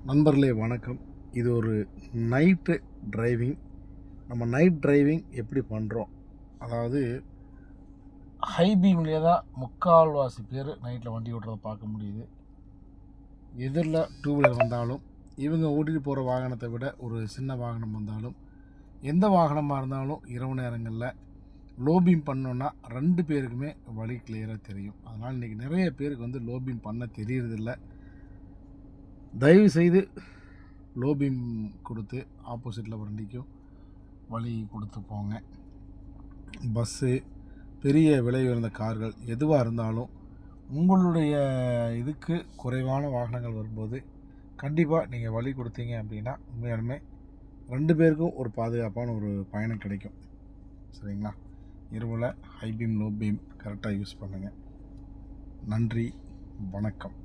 நண்பர்களே வணக்கம். இது ஒரு நைட்டு டிரைவிங். நம்ம நைட் டிரைவிங் எப்படி பண்ணுறோம், அதாவது ஹை பீம்லேயே தான் முக்கால்வாசி பேர் நைட்டில் வண்டி ஓட்டுறதை பார்க்க முடியுது. எதிரில் டூ வீலர் வந்தாலும், இவங்க ஓட்டிகிட்டு போகிற வாகனத்தை விட ஒரு சின்ன வாகனம் வந்தாலும், எந்த வாகனமாக இருந்தாலும் இரவு நேரங்களில் லோ பீம் பண்ணோன்னா 2 பேருக்குமே வழி கிளியராக தெரியும். அதனால் இன்றைக்கி நிறைய பேருக்கு லோ பீம் பண்ண தெரியறதில்ல. தயவுசெய்து லோ பீம் கொடுத்து ஆப்போசிட்டில் வண்டிக்கும் வழி கொடுத்து போங்க. பஸ்ஸு, பெரிய விலை உயர்ந்த கார்கள் எதுவாக இருந்தாலும் உங்களுடைய இதுக்கு குறைவான வாகனங்கள் வரும்போது கண்டிப்பாக நீங்கள் வழி கொடுத்தீங்க அப்படின்னா உண்மையாலுமே 2 பேருக்கும் ஒரு பாதுகாப்பான ஒரு பயணம் கிடைக்கும். சரிங்களா? இரவில் ஹை பீம் லோ பீம் கரெக்டாக யூஸ் பண்ணுங்கள். நன்றி, வணக்கம்.